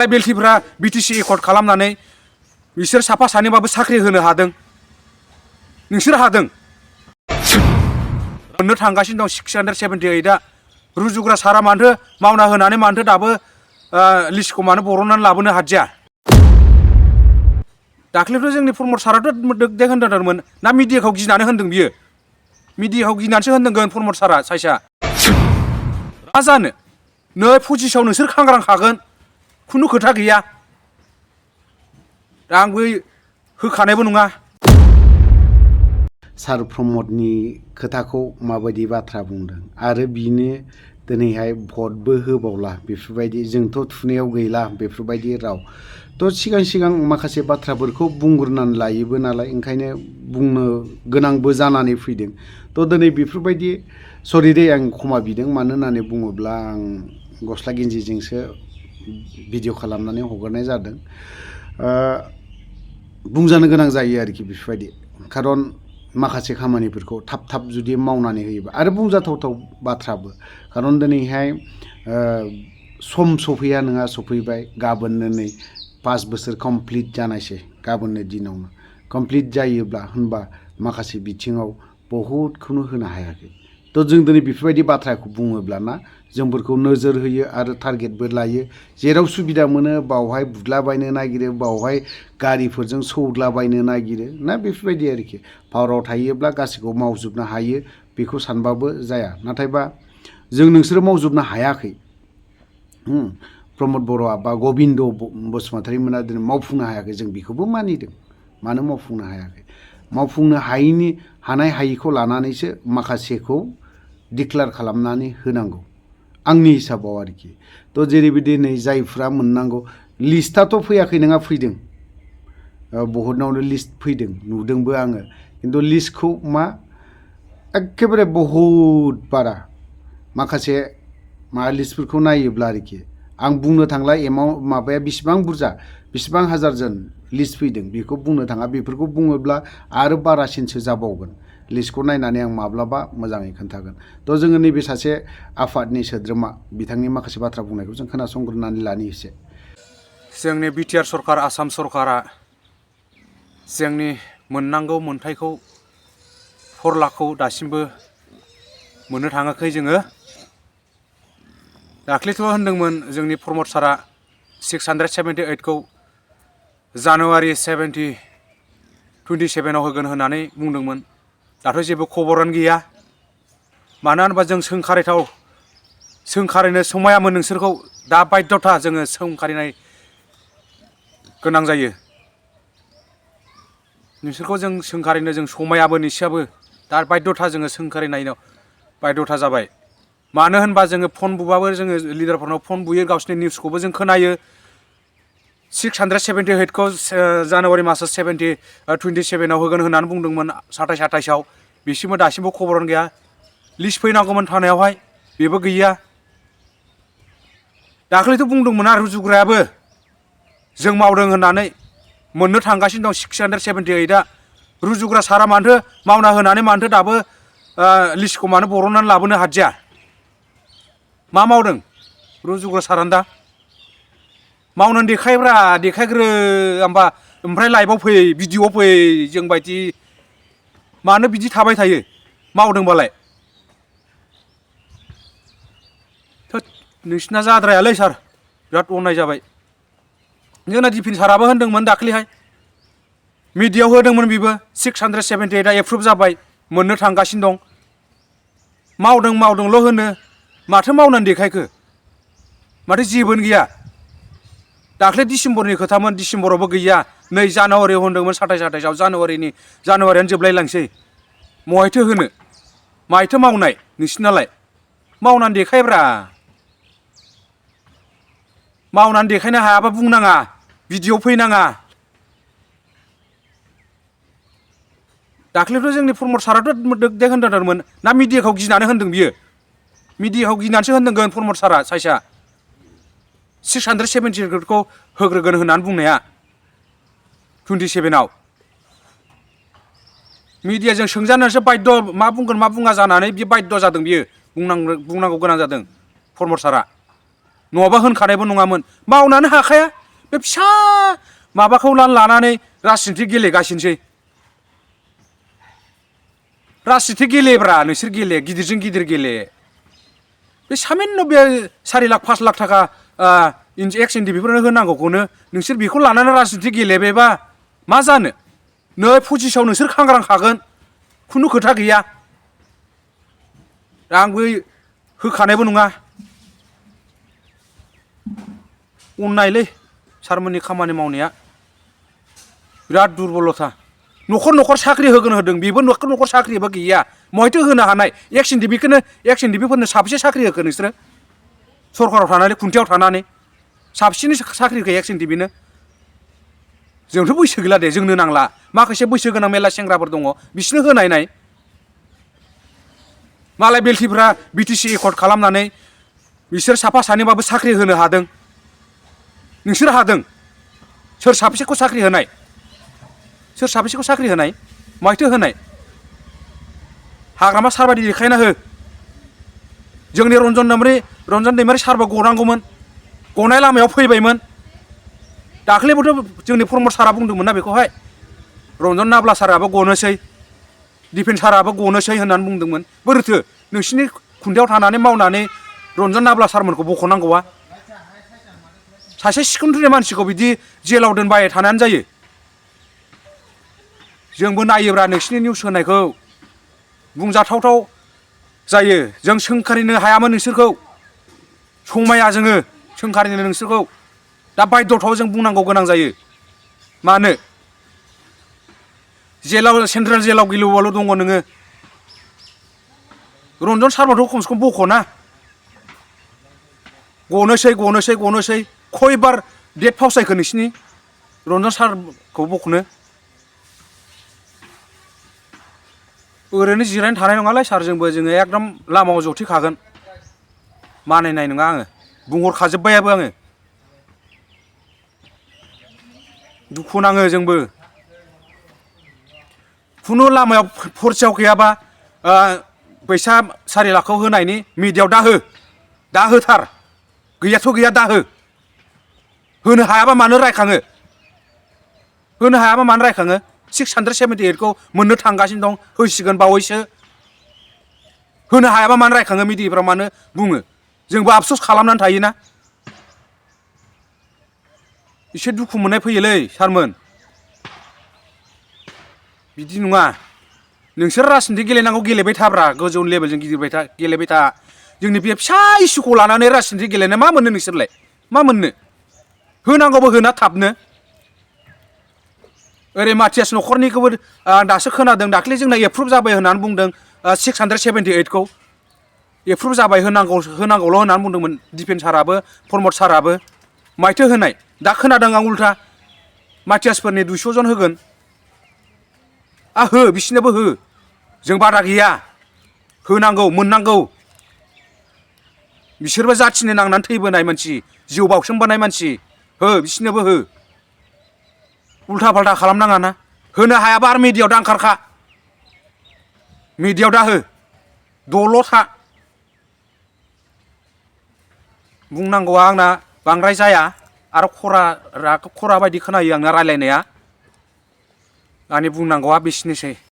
ट्राइबेलफ्रा BTC accord खालामनानै बिसोर साफा सानैबाबो साख्रि होनो हादों नोंसोर हादों मोननो थांगासिनो दं 678आ रुजुग्रा सारा मानथो मावना होनानै मानथो दाबो लिस्टखौ मानो बरननानै लाबोनो हादिया दाख्लैथ' जोंनि प्रमद साराथ' देख होनदोंमोन ना मिडियाखौ गिनानै होनदों बियो मिडियाखौ गिनानैसो होनदोंगोन प्रमद सारा साइसा मा जानो नै पजिसाव नोंसोर खांग्रांखागोन खुनु खोथा गैया दा आंबो होखानायबो नङा सार प्रमदनि खोथाखौ माबायदि बाथ्रा बुंदों आरो बिनो दिनैहाय भटबो होबावला बेफोरबायदि जोंथ' थुनायाव गैला बेफोरबायदि राव थ' सिगां माखासे बाथ्राफोरखौ बुंग्रोनानै लायोबो नालाय ओंखायनो बुंनो गोनांबो जानानै फैदों थ' दिनै बेफोरबायदि सरि दे आं क्षमा बिदों मानो होननानै बुङोब्ला आं गस्ला गिन्जिजोंसो भिडिअ खालामनानै हगारनाय जादों बुंजानो गोनां जायो आरोखि बेफोरबायदि खारन माखासे खामानिफोरखौ थाब जुदि मावनानै होयोबा आरो बुंजाथाव बाथ्राबो खारन दिनैहाय सम सफैया नङा सफैबाय गाबोननो नै 5 बोसोर कमप्लिट जानायसै गाबोननो दिनावनो कमप्लिट जायोब्ला होनबा माखासे बिथिङाव बहुदखौनो होनो हायाखै थ' जों दिनै बेफोरबायदि बाथ्राखौ बुङोब्लाना जोंफोरखौ नोजोर होयो आरो टारगेटबो लायो जेराव सुबिदा मोनो बावहाय बुदलाबायनो नागिरो बावहाय गारिफोरजों सौदलाबायनो नागिरो ना बेफोरबायदि आरोखि पावाराव थायोब्ला गासैखौबो मावजोबनो हायो बेखौ सानबाबो जाया नाथायबा जों नोंसोरो मावजोबनो हायाखै प्रमद बर'आ बा गबिन्द बसुमतारी मोना दिनै मावफुंनो हायाखै जों बेखौबो मानिदों मानो मावफुंनो हायाखै मावफुंनो हानाय हायिखौ लानानैसो माखासेखौ डिक्लेयार खालामनानै होनांगौ आंनि हिसाबाव आरोखि थ' जेरैबायदि नै जायफ्रा मोननांगौ लिस्टआथ' फैयाखै नङा फैदों बहुतनावनो लिस्ट फैदों नुदोंबो आङो खिन्थु लिस्टखौ मा एखेबारे बहुद बारा माखासे लिस्टफोरखौ नायोब्ला आरोखि आं बुंनो थांला माबाया बेसेबां बुरजा बेसेबां हाजारजन लिस्ट फैदों बेखौ बुंनो थाङा बेफोरखौ बुङोब्ला आरो बारासिनसो जाबावगोन लिस्टखौ नायनानै आं माब्लाबा मोजाङै खोन्थागोन थ' जोङो नैबे सासे आफादनि सोद्रोमा बिथांनि माखासे बाथ्रा बुंनायखौ जों खोनासंग्रोनानै लानि एसे जोंनि बिटिआर सरकार आसाम सरकारा जोंनि मोननांगौ मोनथायखौ 4 लाखखौ दासिमबो मोननो थाङाखै जोङो दाख्लैथ' होनदोंमोन जोंनि प्रमद सारा 678खौ जानुवारि 27आव होगोन होननानै बुंदोंमोन दाथ' जेबो खबरानो गैया मानो होनबा जों सोंखारिनो समायामोन नोंसोरखौ दा बाध्यथा जोङो सोंखारिनाय गोनां जायो नोंसोरखौ जों सोंखारिनो जों समायाबो निसियाबो दा बाध्यथा जोङो सोंखारिनायनो बाध्यथा जाबाय मानो होनबा जोङो फन बुबाबो जोङो लिडारफोरनाव फन बुयो गावसिनि निउसखौबो जों खोनायो 678खौ जानुवारि मासाव 27आव होगोन होननानै बुंदोंमोन 27-28आव बिसिमबो दासिमबो खबरानो गैया लिस्ट फैनांगौमोन थानायावहाय बेबो गैया दाख्लैथ' बुंदोंमोन आरो रुजुग्रायाबो जों मावदों होननानै मोननो थांगासिनो दं 678आ रुजुग्रा सारा मानथो मावना होनानै मानथो दाबो लिस्टखौ मानो बरननानै लाबोनो हादिया मा मावदों रुजुग्रा सारानो दा मावनानै देखायग्रो ओमफ्राय लाइभआव फै भिडिअ'आव फै जोंबायदि मानो बिदि थाबाय थायो मावदोंबालाय नोंसिना जाद्रायालै सार बिराद अननाय जाबाय जोंना डिफेन्स साराबो होनदोंमोन दाख्लैहाय मिडियायाव होदोंमोन बेबो 678आ एप्रुभ जाबाय मोननो थांगासिनो दं मावदोंल' होनो माथो मावनानै देखायखो माथो जेबोनो गैया दाख्लै डिसेम्बरनि खोथामोन डिसेम्बरावबो गैया नै जानुवारियाव होनदोंमोन 27-28आव जानुवारियानो जोबलायलांसै महायथो होनो मायथो मावनाय नोंसिनालाय मावनानै देखायब्रा मावनानै देखायनो हायाबा बुंनाङा भिडिअ फैनाङा दाख्लैथ' जोंनि प्रमद साराथ' देख होनदोंमोन ना मिडियाखौ गिनानै होनदों बियो मिडियाखौ गिनानैसो होनदोंगोन प्रमद सारा साइसा 678खौ होग्रोगोन होननानै बुंनाया 27आव मिडियाजों सोंजानानैसो बाध्य मा बुंगोन मा बुङा जानानै बियो बाध्य जादों बियो बुंनांगौ गोनां जादों प्रमद सारा नङाबा होनखानायबो नङामोन मावनानै हाखाया बे फिसा माबाखौ लानानै राजनिथि गेलेगासिनोसै राजनिथि गेलेब्रा नोंसोर गेले गिदिरजों गिदिर गेले बे सामान्य बे 4 लाख 5 लाख थाखा एक्स एनडिबिफोरनो होनांगौखौनो नोंसोर बेखौ लानानै राजनिथि गेलेबायबा मा जानो नै पजिसाव नोंसोर खांग्रांखागोन खुनु खोथा गैया आंबो होखानायबो नङा अननायलै सारमोननि खामानि मावनाया बिराद दुरबलथा न'खर साख्रि होगोन होदों बेबो न'खर साख्रिबो गैया महायथो होनो हानाय एक्स एनडिबिफोरनो साबेसे साख्रि होखो नोंसोरो सरकाराव थानानै खुन्थियाव थानानै साबसिनै साख्रि होखो एक्स एनडिबिनो जोंथ' बैसो गैला दे जोंनो नांला माखासे बैसो गोनां मेरला सेंग्राफोर दङ बिसोरनो होनाय मालाय बेलथिफ्रा बिटिसि एकर्ड खालामनानै बिसोर साफा सानैबाबो साख्रि होनो हादों नोंसोर हादों सोर साबेसेखौ साख्रि होनाय माइथो होनाय हाग्रामा सारबादि देखायना हो जोंनि रन्जन दैमारि सारबा गनांगौमोन गनाय लामायाव फैबायमोन दाख्लैबोथ' जोंनि प्रमद सारा बुंदोंमोन ना बेखौहाय रन्जन नाब्ला साराबो गनोसै दिपेन साराबो गनोसै होननानै बुंदोंमोन बोरैथो नोंसिनि खुन्थियाव थानानै मावनानै रन्जन नाब्ला सारमोनखौ बख'नांगौआ सासे सिखुन्द्रि मानसिखौ बिदि जेलाव दोनबाय थानानै जायो जोंबो नायोब्रा नोंसिनि निउस होनायखौ बुंजाथावथाव जायो जों सोंखारिनो हायामोन नोंसोरखौ समाया जोङो सोंखारिनो नोंसोरखौ दा बायद'थाव जों बुंनांगौ गोनां जायो मानो जेलाव सेन्ट्रेल जेलाव गिलुबाल' दङ नोङो रन्जन सारमाखौ खमसे खम बख'ना गनोसै खयबार डेट फावसायखो नोंसिनि रन्जन सारखौ बख'नो ओरैनो जिरायनो थानाय नङालै सार जोङो एकदम लामायाव जथेखागोन मानिनाय नङा आङो बुंहरखाजोब्बायाबो आङो दुखु नाङो जोंबो खुनु लामायाव फरसेयाव गैयाबा फैसा 4 लाखखौ होनायनि मिडियायाव दा होथार गैयाथ' गैया दा होनो हायाबा मानो रायखाङो 678 खौ मोननो थांगासिनो दं होसिगोन बावैसो होनो हायाबा मानो रायखाङो मिडियाफ्राव मानो बुङो जोंबो आफस'स खालामनानै थायोना एसे दुखु मोननाय फैयोलै सारमोन बिदि नङा नोंसोर राजनिथि गेलेनांगौ गेलेबाय थाब्रा गोजौ लेभेलजों गेलेबाय था जोंनि बे फिसा इस्युखौ लानानै राजनिथि गेलेनाय मा मोननो नोंसोरलाय मा मोननो होनांगौबो होना थाबनो ओरै माथियास न'खरनिखौबो दासो खोनादों दाख्लै जोंना एप्रुभ जाबाय होननानै बुंदों 678 खौ एप्रुभ जाबाय होनांगौल' होननानै बुंदोंमोन दिपेन साराबो प्रमद साराबो माइथो होनाय दा खोनादों आं उल्था माथियासफोरनि 200 जन होगोन हो बिसिनोबो हो जों बादा गैया होनांगौ मोननांगौ बिसोरबो जाथिनि नांनानै थैबोनाय मानसि जिउ बाउसोमबोनाय मानसि हो बिसिनोबो हो उल्था फाल्था खालामनाङा ना होनो हायाबा आरो मिडियायाव दा ओंखारखा मिडियायाव दा हो दल' था बुंनांगौआ आंना बांद्राय जाया आरो खरा बायदि खोनायो आंना रायलायनाया आंनि बुंनांगौआ बिसिनोसै